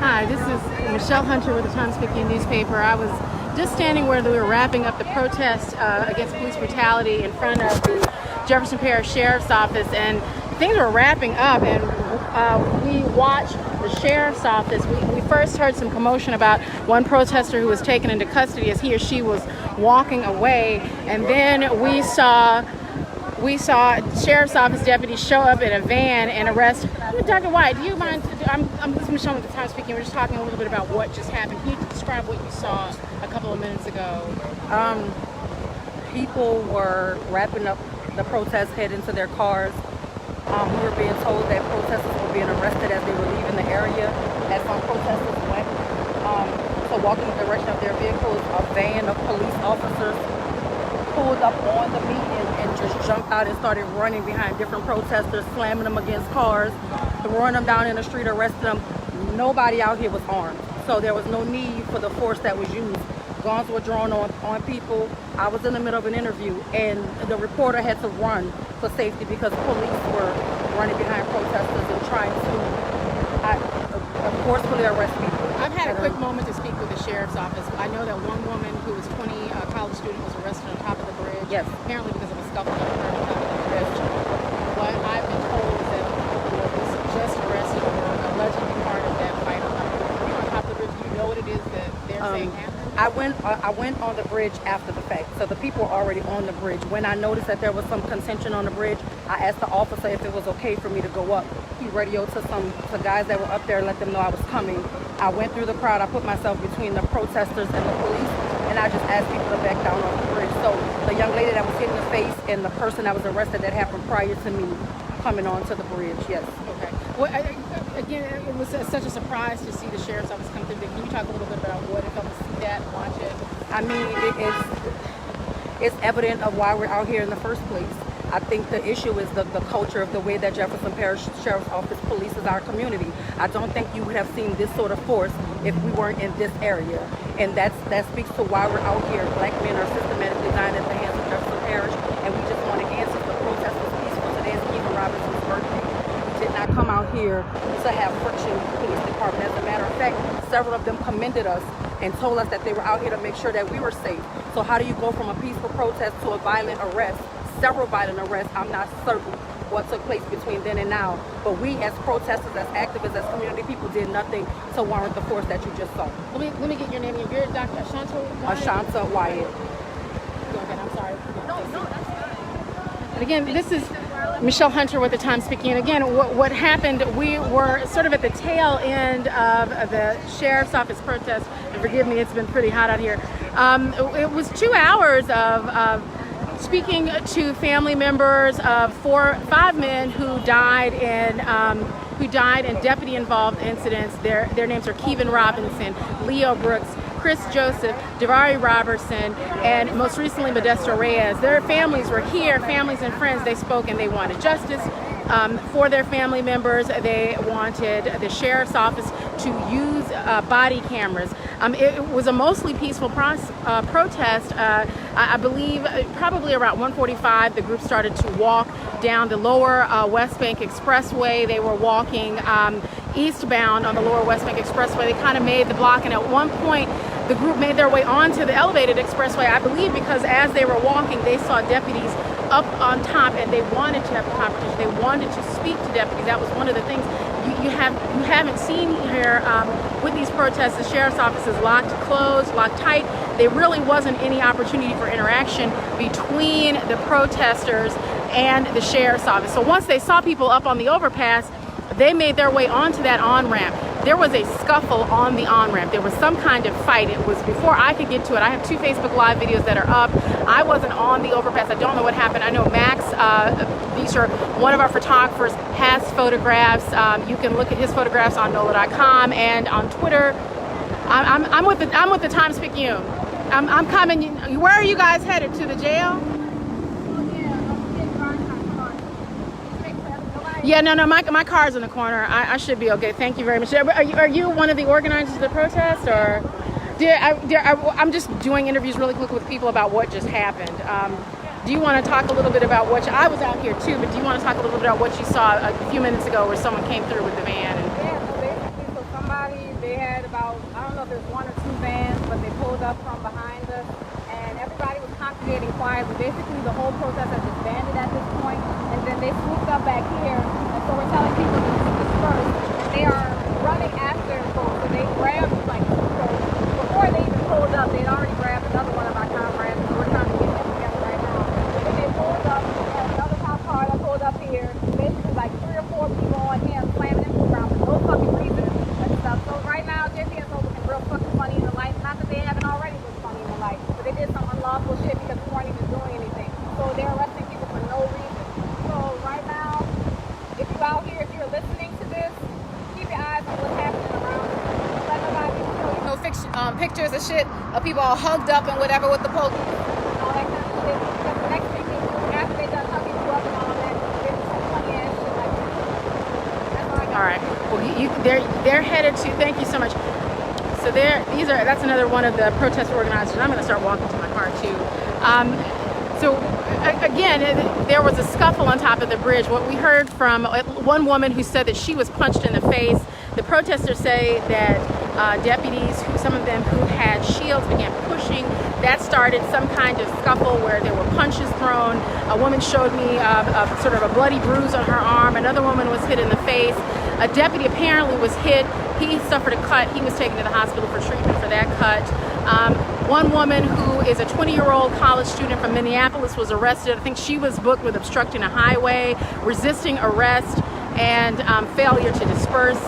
Hi, this is Michelle Hunter with the Times-Picayune newspaper. I was just standing where they were wrapping up the protest against police brutality in front of the Jefferson Parish Sheriff's Office, and things were wrapping up, and we watched the Sheriff's Office. We first heard some commotion about one protester who was taken into custody as he or she was walking away, and then we saw Sheriff's Office deputies show up in a van and arrest. Dr. White, do you mind? I'm Michelle with the Times-Picayune. We're just talking a little bit about what just happened. Can you describe what you saw a couple of minutes ago? People were wrapping up the protest, heading to their cars. We were being told that protesters were being arrested as they were leaving the area. As some protesters went, so walking in the direction of their vehicles, a van of police officers pulled up on the meeting and just jumped out and started running behind different protesters, slamming them against cars, throwing them down in the street, arresting them. Nobody out here was armed, so there was no need for the force that was used. Guns were drawn on people. I was in the middle of an interview, and the reporter had to run for safety because police were running behind protesters and trying to forcefully arrest people. I've had a quick moment to speak with the Sheriff's Office. I know that one woman who was 20, a college student, was arrested on top of the bridge. Yes. Apparently because of a scuffle that occurred on top of the bridge. What I've been told is that people who was just arrested were allegedly part of that fight on top of the bridge. On top of the bridge, do you know what it is that they're saying happened? I went on the bridge after the fact, so the people were already on the bridge. When I noticed that there was some contention on the bridge, I asked the officer if it was okay for me to go up. He radioed to guys that were up there and let them know I was coming. I went through the crowd. I put myself between the protesters and the police, and I just asked people to back down off the bridge. So the young lady that was hit in the face and the person that was arrested, that happened prior to me coming onto the bridge. Yes. Okay. Well, again, it was such a surprise to see the Sheriff's Office come through. Can you talk a little bit about what it felt to see that, watch it? I mean, it's evident of why we're out here in the first place. I think the issue is the culture of the way that Jefferson Parish Sheriff's Office polices our community. I don't think you would have seen this sort of force if we weren't in this area. And that speaks to why we're out here. Black men are systematically dying at the hands of Jefferson Parish, and we just want to answer. The protest was peaceful. Today is Keegan Robinson's birthday. We did not come out here to have friction with the police department. As a matter of fact, several of them commended us and told us that they were out here to make sure that we were safe. So how do you go from a peaceful protest to a violent arrest? Several violent arrests. I'm not certain what took place between then and now, but we as protesters, as activists, as community people did nothing to warrant the force that you just saw. Let me get your name. You're Dr. Ashanta Wyatt? Ashanta Wyatt. Go ahead, I'm sorry. No, that's fine. And again, this is Michelle Hunter with the Times-Picayune. Again, what happened, we were sort of at the tail end of the Sheriff's Office protest, and forgive me, it's been pretty hot out here. It was 2 hours of speaking to family members of 5 men who died in deputy-involved incidents. Their names are Keegan Robinson, Leo Brooks, Chris Joseph, Davari Robertson, and most recently Modesto Reyes. Their families were here, families and friends. They spoke and they wanted justice for their family members. They wanted the Sheriff's Office to use body cameras. It was a mostly peaceful protest. I believe probably around 1:45 the group started to walk down the lower West Bank Expressway. They were walking eastbound on the lower West Bank Expressway. They kind of made the block, and at one point the group made their way onto the elevated expressway, I believe because as they were walking they saw deputies up on top and they wanted to have a conversation. They wanted to speak to deputies. That was one of the things you haven't seen here with these protests. The Sheriff's Office is locked closed, locked tight. There really wasn't any opportunity for interaction between the protesters and the Sheriff's Office. So once they saw people up on the overpass, they made their way onto that on-ramp. There was a scuffle on the on-ramp. There was some kind of fight. It was before I could get to it. I have 2 Facebook Live videos that are up. I wasn't on the overpass. I don't know what happened. I know Max, one of our photographers, has photographs. You can look at his photographs on NOLA.com and on Twitter. I'm with the Times-Picayune. I'm coming. Where are you guys headed? To the jail? Yeah, no, my car's in the corner. I should be okay. Thank you very much. Are you one of the organizers of the protest, or? I'm just doing interviews really quick with people about what just happened. Do you want to talk a little bit about I was out here too, but do you want to talk a little bit about what you saw a few minutes ago where someone came through with the van? Yeah, so basically, they about, I don't know if there's 1 or 2 vans, but they pulled up from behind us, and everybody was congregating quietly. Basically, the whole protest has disbanded at this point, and then they swooped up back here, and so we're telling people to disperse, and they are running after folks. So they grabbed, like, so before they even pulled up, they'd already grabbed another one of our comrades, and we're trying to get them together right now. And then they pulled up, and another cop car that pulled up here, basically like 3 or 4 people on him slamming into the ground for no fucking reason and stuff. So right now, JP is looking real fucking funny in the light. Not that they haven't already looked funny in the light, but they did some unlawful shit because we weren't even doing anything. So they're arresting people for no reason. So right now, if you're out here, if you're listening to this, keep your eyes on what's happening around you. Let nobody show you no pictures of shit of people all hugged up and whatever with the police and all that kind of shit. Because the next thing they do, after they done hugging you up and all that, they do some funny ass shit like that. That's all I got. All right. Well, they're headed to. Thank you so much. So that's another one of the protest organizers. I'm going to start walking to my car too. Again, there was a scuffle on top of the bridge. What we heard from one woman who said that she was punched in the face. The protesters say that deputies, some of them who had shields, began pushing. That started some kind of scuffle where there were punches thrown. A woman showed me sort of a bloody bruise on her arm. Another woman was hit in the face. A deputy apparently was hit. He suffered a cut. He was taken to the hospital for treatment for that cut. One woman who is a 20-year-old college student from Minneapolis was arrested. I think she was booked with obstructing a highway, resisting arrest, and failure to disperse.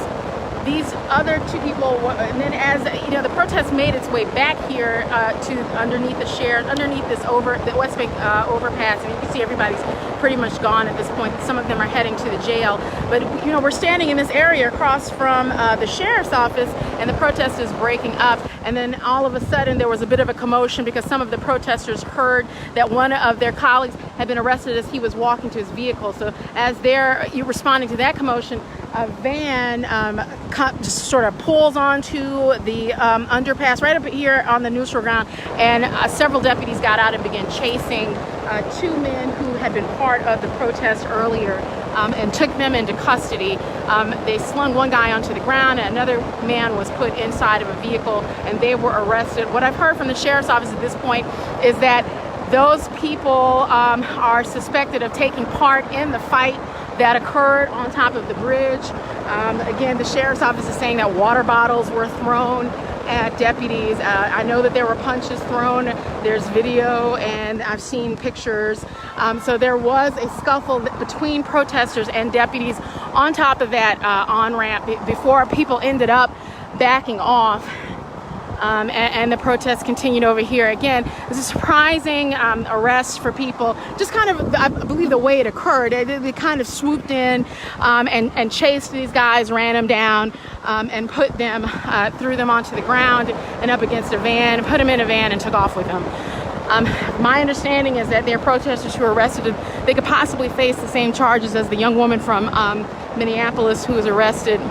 These other 2 people, and then as you know, the protest made its way back here to underneath the West Bank overpass, and you can see everybody's pretty much gone at this point. Some of them are heading to the jail, but you know, we're standing in this area across from the sheriff's office, and the protest is breaking up. And then all of a sudden, there was a bit of a commotion because some of the protesters heard that one of their colleagues had been arrested as he was walking to his vehicle. So as they're responding to that commotion, a van just sort of pulls onto the underpass right up here on the neutral ground, and several deputies got out and began chasing 2 men who had been part of the protest earlier and took them into custody. They slung one guy onto the ground, and another man was put inside of a vehicle, and they were arrested. What I've heard from the sheriff's office at this point is that those people are suspected of taking part in the fight that occurred on top of the bridge. Again, the sheriff's office is saying that water bottles were thrown at deputies. I know that there were punches thrown. There's video, and I've seen pictures. So there was a scuffle between protesters and deputies on top of that on-ramp before people ended up backing off. And the protests continued over here. Again, it was a surprising arrest for people. Just kind of, I believe, the way it occurred. They kind of swooped in and chased these guys, ran them down, and put them, threw them onto the ground and up against a van, put them in a van, and took off with them. My understanding is that they're protesters who were arrested. They could possibly face the same charges as the young woman from Minneapolis who was arrested.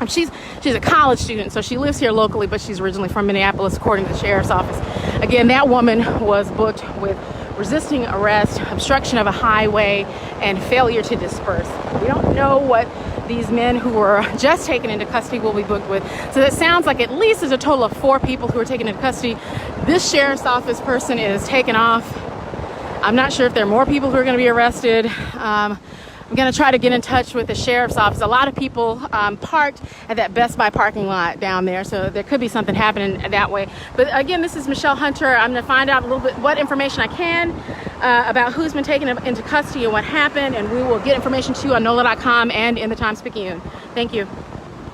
She's a college student, so she lives here locally, but she's originally from Minneapolis, according to the sheriff's office. Again, that woman was booked with resisting arrest, obstruction of a highway, and failure to disperse. We don't know what these men who were just taken into custody will be booked with. So that sounds like at least there's a total of 4 people who are taken into custody. This sheriff's office person is taken off. I'm not sure if there are more people who are going to be arrested. I'm going to try to get in touch with the sheriff's office. A lot of people parked at that Best Buy parking lot down there, so there could be something happening that way. But again, this is Michelle Hunter. I'm going to find out a little bit what information I can about who's been taken into custody and what happened, and we will get information to you on NOLA.com and in the Times-Picayune. Thank you.